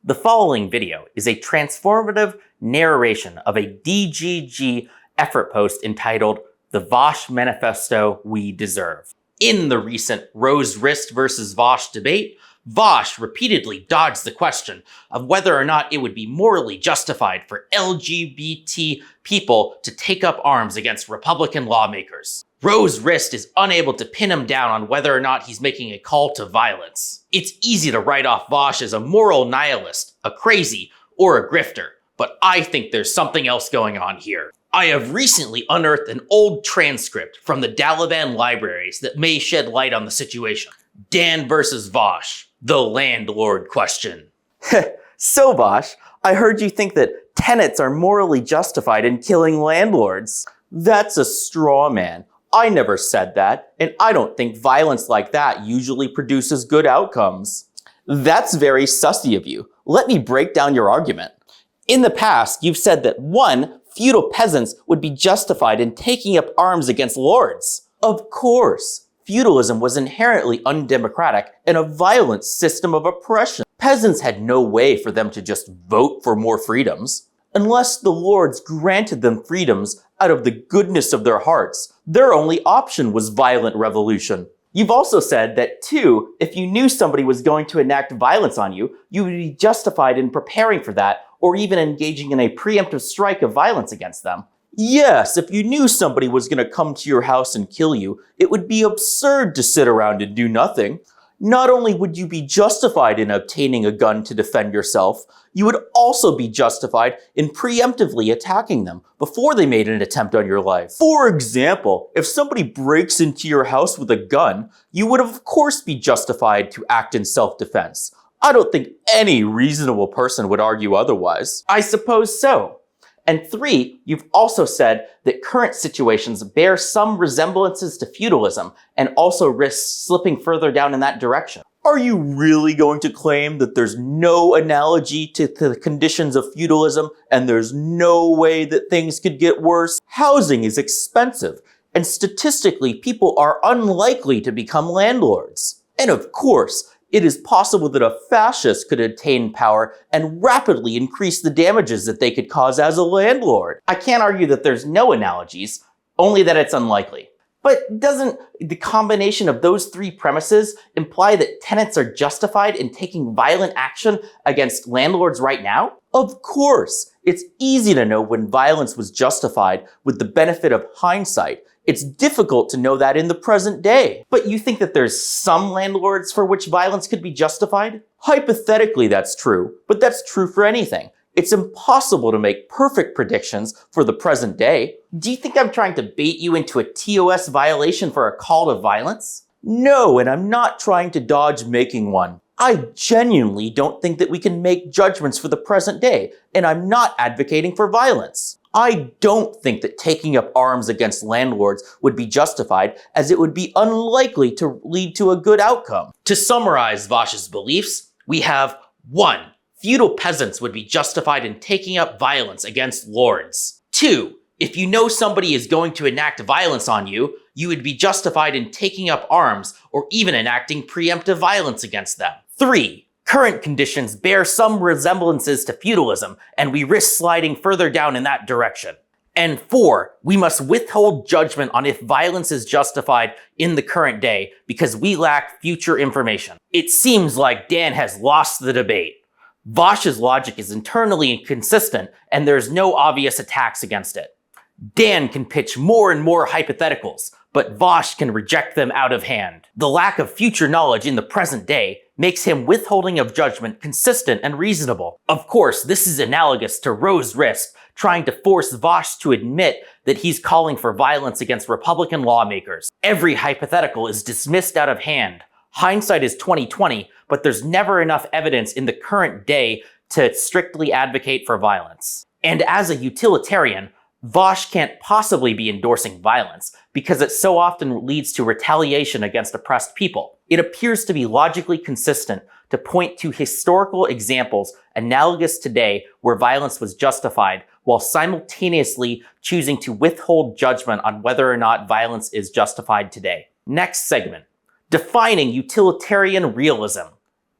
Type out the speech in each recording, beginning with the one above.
The following video is a transformative narration of a DGG effort post entitled The Vaush Manifesto We Deserve. In the recent Rose Wrist versus Vaush debate, Vaush repeatedly dodged the question of whether or not it would be morally justified for LGBT people to take up arms against Republican lawmakers. Rose Wrist is unable to pin him down on whether or not he's making a call to violence. It's easy to write off Vaush as a moral nihilist, a crazy, or a grifter, but I think there's something else going on here. I have recently unearthed an old transcript from the Taliban libraries that may shed light on the situation. Dan versus Vaush, the landlord question. So Vaush, I heard you think that tenants are morally justified in killing landlords. That's a straw man. I never said that, and I don't think violence like that usually produces good outcomes. That's very sussy of you. Let me break down your argument. In the past, you've said that 1. Feudal peasants would be justified in taking up arms against lords. Of course, feudalism was inherently undemocratic and a violent system of oppression. Peasants had no way for them to just vote for more freedoms. Unless the lords granted them freedoms out of the goodness of their hearts, their only option was violent revolution. You've also said that 2, if you knew somebody was going to enact violence on you, you would be justified in preparing for that or even engaging in a preemptive strike of violence against them. Yes, if you knew somebody was going to come to your house and kill you, it would be absurd to sit around and do nothing. Not only would you be justified in obtaining a gun to defend yourself, you would also be justified in preemptively attacking them before they made an attempt on your life. For example, if somebody breaks into your house with a gun, you would of course be justified to act in self-defense. I don't think any reasonable person would argue otherwise. I suppose so. And 3, you've also said that current situations bear some resemblances to feudalism and also risk slipping further down in that direction. Are you really going to claim that there's no analogy to the conditions of feudalism and there's no way that things could get worse? Housing is expensive, and statistically, people are unlikely to become landlords. And of course, it is possible that a fascist could attain power and rapidly increase the damages that they could cause as a landlord. I can't argue that there's no analogies, only that it's unlikely. But doesn't the combination of those 3 premises imply that tenants are justified in taking violent action against landlords right now? Of course, it's easy to know when violence was justified with the benefit of hindsight. It's difficult to know that in the present day. But you think that there's some landlords for which violence could be justified? Hypothetically, that's true, but that's true for anything. It's impossible to make perfect predictions for the present day. Do you think I'm trying to bait you into a TOS violation for a call to violence? No, and I'm not trying to dodge making one. I genuinely don't think that we can make judgments for the present day, and I'm not advocating for violence. I don't think that taking up arms against landlords would be justified, as it would be unlikely to lead to a good outcome. To summarize Vaush's beliefs, we have 1. Feudal peasants would be justified in taking up violence against lords. 2. If you know somebody is going to enact violence on you, you would be justified in taking up arms or even enacting preemptive violence against them. 3. Current conditions bear some resemblances to feudalism, and we risk sliding further down in that direction. And 4, we must withhold judgment on if violence is justified in the current day because we lack future information. It seems like Dan has lost the debate. Vaush's logic is internally inconsistent, and there's no obvious attacks against it. Dan can pitch more and more hypotheticals, but Vaush can reject them out of hand. The lack of future knowledge in the present day makes him withholding of judgment consistent and reasonable. Of course, this is analogous to Rose Wrist trying to force Vaush to admit that he's calling for violence against Republican lawmakers. Every hypothetical is dismissed out of hand. Hindsight is 20/20, but there's never enough evidence in the current day to strictly advocate for violence. And as a utilitarian, Vaush can't possibly be endorsing violence because it so often leads to retaliation against oppressed people. It appears to be logically consistent to point to historical examples analogous today where violence was justified while simultaneously choosing to withhold judgment on whether or not violence is justified today. Next segment, defining utilitarian realism.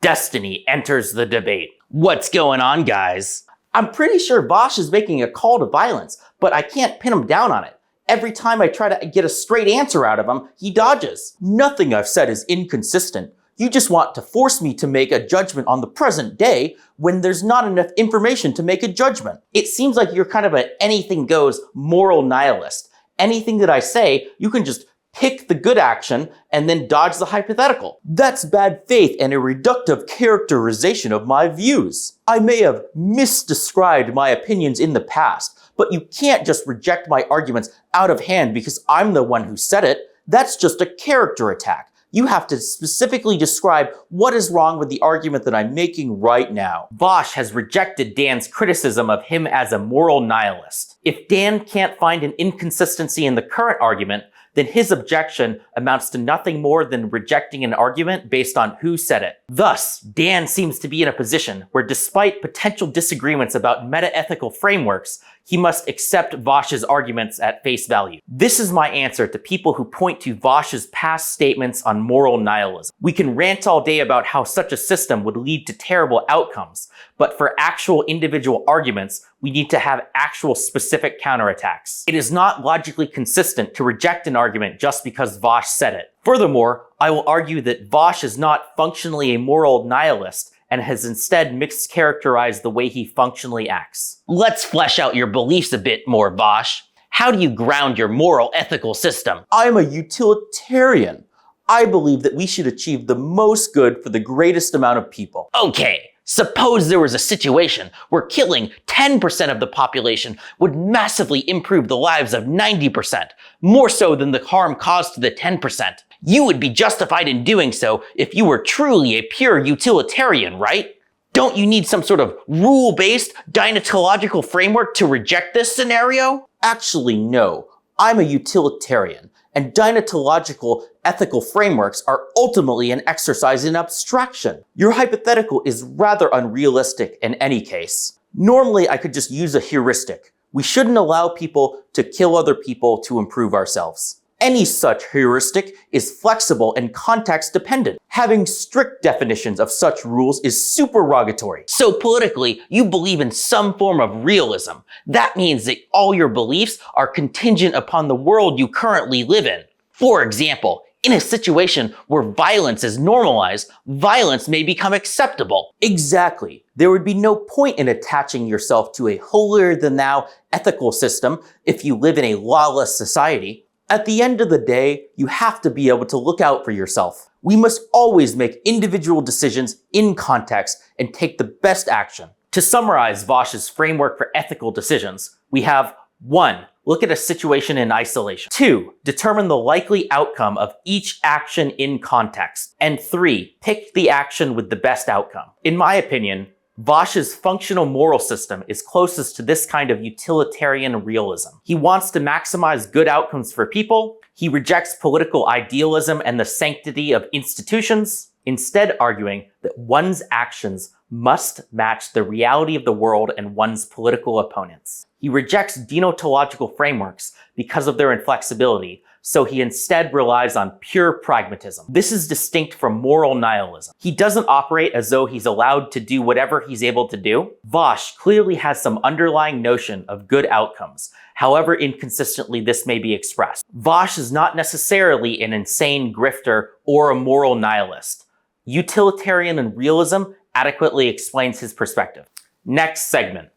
Destiny enters the debate. What's going on, guys? I'm pretty sure Vaush is making a call to violence, but I can't pin him down on it. Every time I try to get a straight answer out of him, he dodges. Nothing I've said is inconsistent. You just want to force me to make a judgment on the present day when there's not enough information to make a judgment. It seems like you're kind of an anything-goes moral nihilist. Anything that I say, you can just pick the good action and then dodge the hypothetical. That's bad faith and a reductive characterization of my views. I may have misdescribed my opinions in the past, but you can't just reject my arguments out of hand because I'm the one who said it. That's just a character attack. You have to specifically describe what is wrong with the argument that I'm making right now. Vaush has rejected Dan's criticism of him as a moral nihilist. If Dan can't find an inconsistency in the current argument, then his objection amounts to nothing more than rejecting an argument based on who said it. Thus, Dan seems to be in a position where despite potential disagreements about meta-ethical frameworks, he must accept Vaush's arguments at face value. This is my answer to people who point to Vaush's past statements on moral nihilism. We can rant all day about how such a system would lead to terrible outcomes, but for actual individual arguments, we need to have actual specific counterattacks. It is not logically consistent to reject an argument just because Vaush said it. Furthermore, I will argue that Vaush is not functionally a moral nihilist and has instead mischaracterized the way he functionally acts. Let's flesh out your beliefs a bit more, Vaush. How do you ground your moral ethical system? I'm a utilitarian. I believe that we should achieve the most good for the greatest amount of people. Okay. Suppose there was a situation where killing 10% of the population would massively improve the lives of 90%, more so than the harm caused to the 10%. You would be justified in doing so if you were truly a pure utilitarian, right? Don't you need some sort of rule-based, deontological framework to reject this scenario? Actually, no. I'm a utilitarian, and deontological ethical frameworks are ultimately an exercise in abstraction. Your hypothetical is rather unrealistic in any case. Normally, I could just use a heuristic. We shouldn't allow people to kill other people to improve ourselves. Any such heuristic is flexible and context-dependent. Having strict definitions of such rules is supererogatory. So politically, you believe in some form of realism. That means that all your beliefs are contingent upon the world you currently live in. For example, in a situation where violence is normalized, violence may become acceptable. Exactly. There would be no point in attaching yourself to a holier-than-thou ethical system if you live in a lawless society. At the end of the day, you have to be able to look out for yourself. We must always make individual decisions in context and take the best action. To summarize Vaush's framework for ethical decisions, we have 1. Look at a situation in isolation. 2. Determine the likely outcome of each action in context. And 3. Pick the action with the best outcome. In my opinion, Vaush's functional moral system is closest to this kind of utilitarian realism. He wants to maximize good outcomes for people. He rejects political idealism and the sanctity of institutions, instead arguing that one's actions must match the reality of the world and one's political opponents. He rejects deontological frameworks because of their inflexibility, so he instead relies on pure pragmatism. This is distinct from moral nihilism. He doesn't operate as though he's allowed to do whatever he's able to do. Vaush clearly has some underlying notion of good outcomes, however inconsistently this may be expressed. Vaush is not necessarily an insane grifter or a moral nihilist. Utilitarian and realism adequately explains his perspective. Next segment.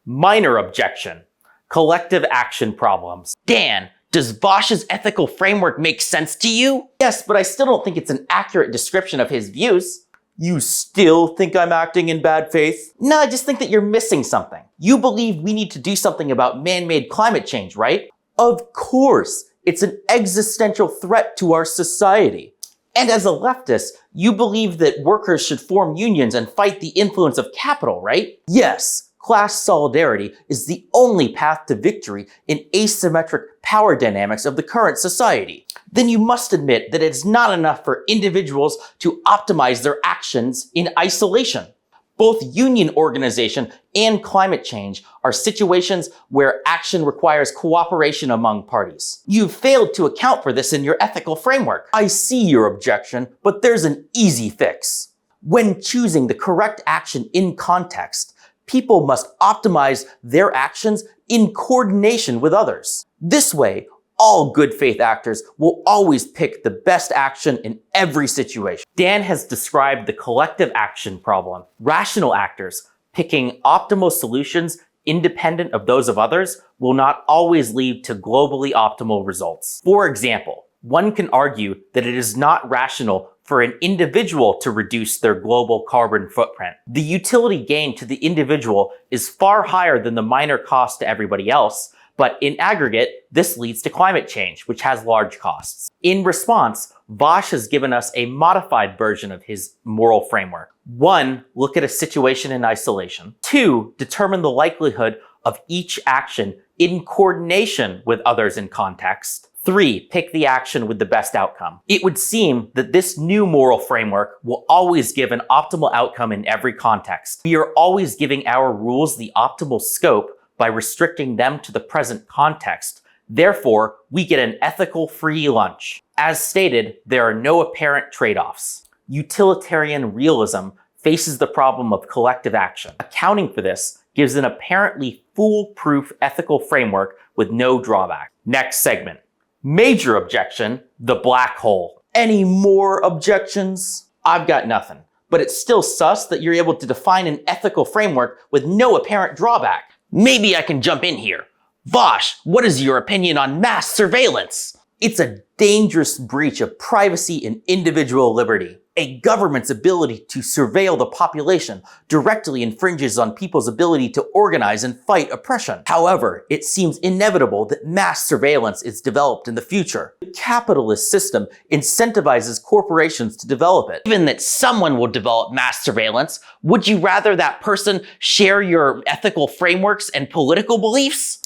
Minor objection. Collective action problems. Dan, does Vaush's ethical framework make sense to you? Yes, but I still don't think it's an accurate description of his views. You still think I'm acting in bad faith? No, I just think that you're missing something. You believe we need to do something about man-made climate change, right? Of course. It's an existential threat to our society. And as a leftist, you believe that workers should form unions and fight the influence of capital, right? Yes. Class solidarity is the only path to victory in asymmetric power dynamics of the current society. Then you must admit that it's not enough for individuals to optimize their actions in isolation. Both union organization and climate change are situations where action requires cooperation among parties. You've failed to account for this in your ethical framework. I see your objection, but there's an easy fix. When choosing the correct action in context, people must optimize their actions in coordination with others. This way, all good faith actors will always pick the best action in every situation. Dan has described the collective action problem. Rational actors picking optimal solutions independent of those of others will not always lead to globally optimal results. For example, one can argue that it is not rational for an individual to reduce their global carbon footprint. The utility gain to the individual is far higher than the minor cost to everybody else, but in aggregate, this leads to climate change, which has large costs. In response, Vaush has given us a modified version of his moral framework. 1, look at a situation in isolation. 2, determine the likelihood of each action in coordination with others in context. 3, pick the action with the best outcome. It would seem that this new moral framework will always give an optimal outcome in every context. We are always giving our rules the optimal scope by restricting them to the present context. Therefore, we get an ethical free lunch. As stated, there are no apparent trade-offs. Utilitarian realism faces the problem of collective action. Accounting for this gives an apparently foolproof ethical framework with no drawback. Next segment. Major objection, the black hole. Any more objections? I've got nothing, but it's still sus that you're able to define an ethical framework with no apparent drawback. Maybe I can jump in here. Vaush, what is your opinion on mass surveillance? It's a dangerous breach of privacy and individual liberty. A government's ability to surveil the population directly infringes on people's ability to organize and fight oppression. However, it seems inevitable that mass surveillance is developed in the future. The capitalist system incentivizes corporations to develop it. Given that someone will develop mass surveillance, would you rather that person share your ethical frameworks and political beliefs?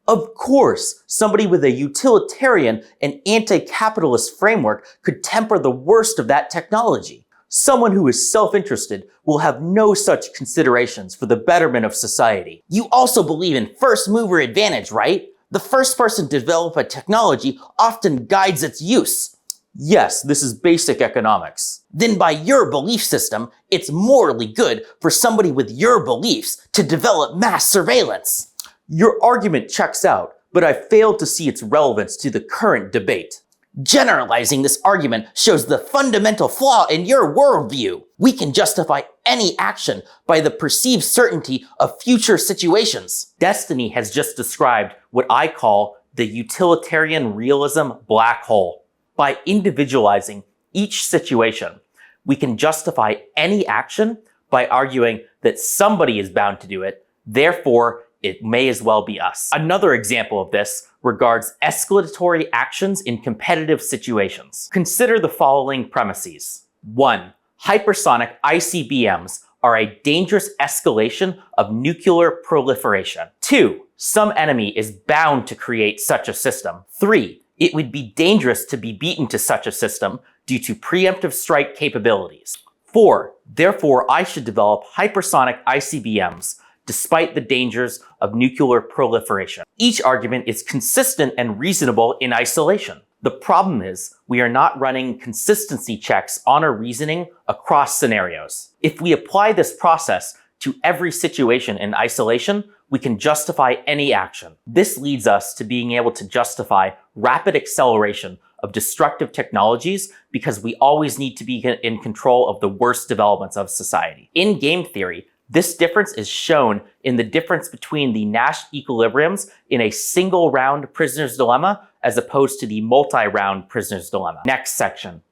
Of course, somebody with a utilitarian and anti-capitalist framework could temper the worst of that technology. Someone who is self-interested will have no such considerations for the betterment of society. You also believe in first mover advantage, right? The first person to develop a technology often guides its use. Yes, this is basic economics. Then by your belief system, it's morally good for somebody with your beliefs to develop mass surveillance. Your argument checks out, but I fail to see its relevance to the current debate. Generalizing this argument shows the fundamental flaw in your worldview. We can justify any action by the perceived certainty of future situations. Destiny has just described what I call the utilitarian realism black hole. By individualizing each situation, we can justify any action by arguing that somebody is bound to do it, therefore it may as well be us. Another example of this regards escalatory actions in competitive situations. Consider the following premises. 1. Hypersonic ICBMs are a dangerous escalation of nuclear proliferation. 2. Some enemy is bound to create such a system. 3. It would be dangerous to be beaten to such a system due to preemptive strike capabilities. 4. Therefore, I should develop hypersonic ICBMs despite the dangers of nuclear proliferation. Each argument is consistent and reasonable in isolation. The problem is, we are not running consistency checks on our reasoning across scenarios. If we apply this process to every situation in isolation, we can justify any action. This leads us to being able to justify rapid acceleration of destructive technologies because we always need to be in control of the worst developments of society. In game theory, this difference is shown in the difference between the Nash equilibriums in a single round prisoner's dilemma as opposed to the multi-round prisoner's dilemma. Next section,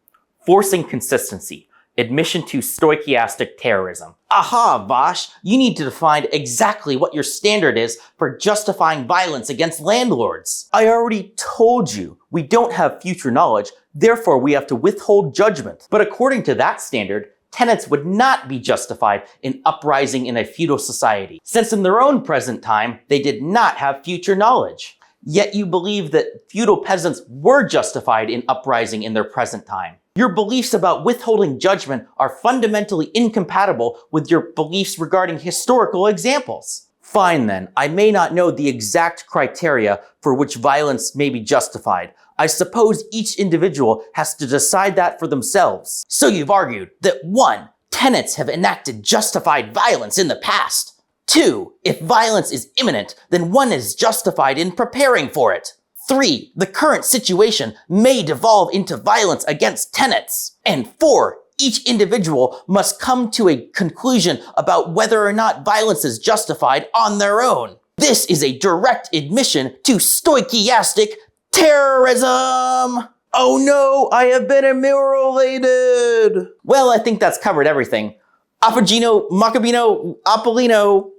forcing consistency, admission to stochastic terrorism. Aha, Vaush, you need to define exactly what your standard is for justifying violence against landlords. I already told you, we don't have future knowledge, therefore we have to withhold judgment. But according to that standard, tenants would not be justified in uprising in a feudal society, since in their own present time, they did not have future knowledge. Yet you believe that feudal peasants were justified in uprising in their present time. Your beliefs about withholding judgment are fundamentally incompatible with your beliefs regarding historical examples. Fine then, I may not know the exact criteria for which violence may be justified. I suppose each individual has to decide that for themselves. So you've argued that 1. tenets have enacted justified violence in the past. 2. If violence is imminent, then one is justified in preparing for it. 3. The current situation may devolve into violence against tenets. And 4. Each individual must come to a conclusion about whether or not violence is justified on their own. This is a direct admission to stochastic terrorism! Oh no, I have been immolated! Well, I think that's covered everything. Apogino, Macabino, Apollino,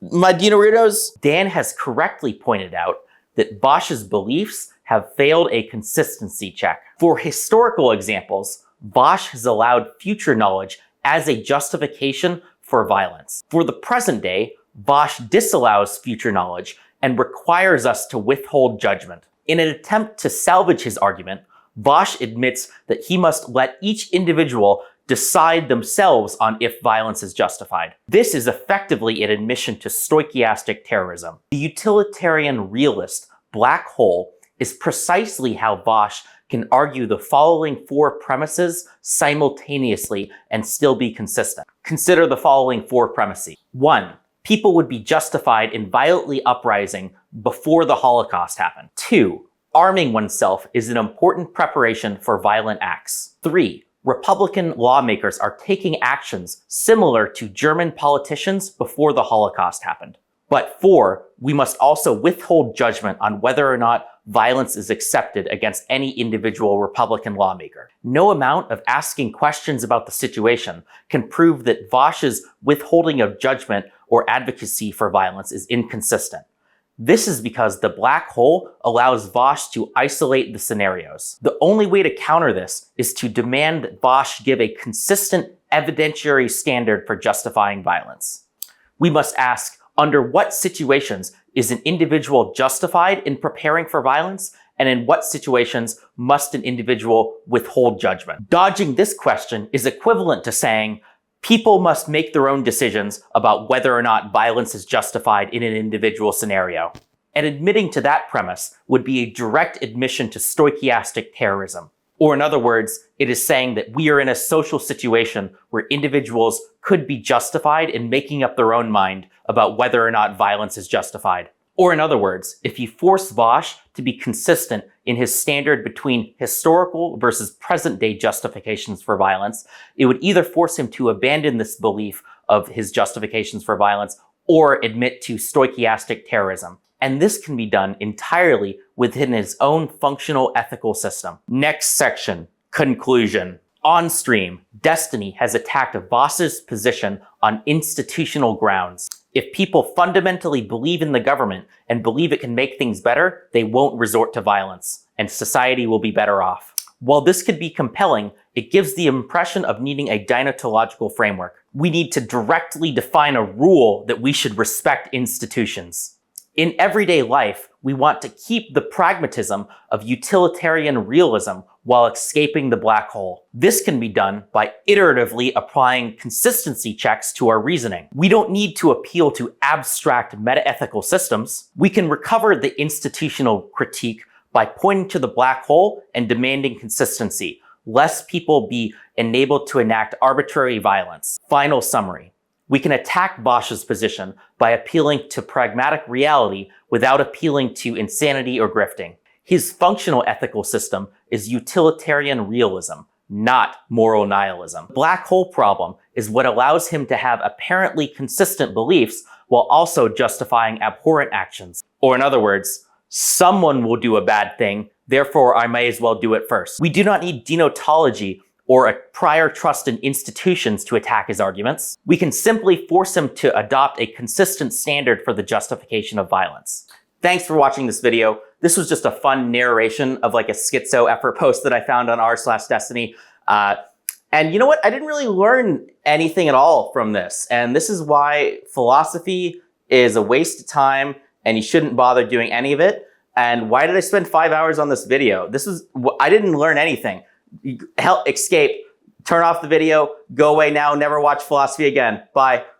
my Dinoritos. Dan has correctly pointed out that Vaush's beliefs have failed a consistency check. For historical examples, Vaush has allowed future knowledge as a justification for violence. For the present day, Vaush disallows future knowledge and requires us to withhold judgment. In an attempt to salvage his argument, Vaush admits that he must let each individual decide themselves on if violence is justified. This is effectively an admission to stochastic terrorism. The utilitarian realist black hole is precisely how Vaush can argue the following 4 premises simultaneously and still be consistent. Consider the following 4 premises. 1. People would be justified in violently uprising before the Holocaust happened. 2. Arming oneself is an important preparation for violent acts. 3. Republican lawmakers are taking actions similar to German politicians before the Holocaust happened. But 4, we must also withhold judgment on whether or not violence is accepted against any individual Republican lawmaker. No amount of asking questions about the situation can prove that Vaush's withholding of judgment or advocacy for violence is inconsistent. This is because the black hole allows Vaush to isolate the scenarios. The only way to counter this is to demand that Vaush give a consistent evidentiary standard for justifying violence. We must ask, under what situations is an individual justified in preparing for violence, and in what situations must an individual withhold judgment? Dodging this question is equivalent to saying, people must make their own decisions about whether or not violence is justified in an individual scenario. And admitting to that premise would be a direct admission to stochastic terrorism. Or in other words, it is saying that we are in a social situation where individuals could be justified in making up their own mind about whether or not violence is justified. Or in other words, if you force Vaush to be consistent in his standard between historical versus present-day justifications for violence, it would either force him to abandon this belief of his justifications for violence or admit to stochastic terrorism. And this can be done entirely within his own functional ethical system. Next section, conclusion. On stream, Destiny has attacked Vaush's position on institutional grounds. If people fundamentally believe in the government and believe it can make things better, they won't resort to violence, and society will be better off. While this could be compelling, it gives the impression of needing a deontological framework. We need to directly define a rule that we should respect institutions. In everyday life, we want to keep the pragmatism of utilitarian realism while escaping the black hole. This can be done by iteratively applying consistency checks to our reasoning. We don't need to appeal to abstract metaethical systems. We can recover the institutional critique by pointing to the black hole and demanding consistency, lest people be enabled to enact arbitrary violence. Final summary. We can attack Vaush's position by appealing to pragmatic reality without appealing to insanity or grifting. His functional ethical system is utilitarian realism, not moral nihilism. The black hole problem is what allows him to have apparently consistent beliefs while also justifying abhorrent actions. Or in other words, someone will do a bad thing, therefore I may as well do it first. We do not need deontology or a prior trust in institutions to attack his arguments. We can simply force him to adopt a consistent standard for the justification of violence. Thanks for watching this video. This was just a fun narration of like a schizo effort post that I found on r/Destiny. And you know what? I didn't really learn anything at all from this. And this is why philosophy is a waste of time and you shouldn't bother doing any of it. And why did I spend 5 hours on this video? I didn't learn anything. Help escape, turn off the video, go away now, never watch philosophy again. Bye.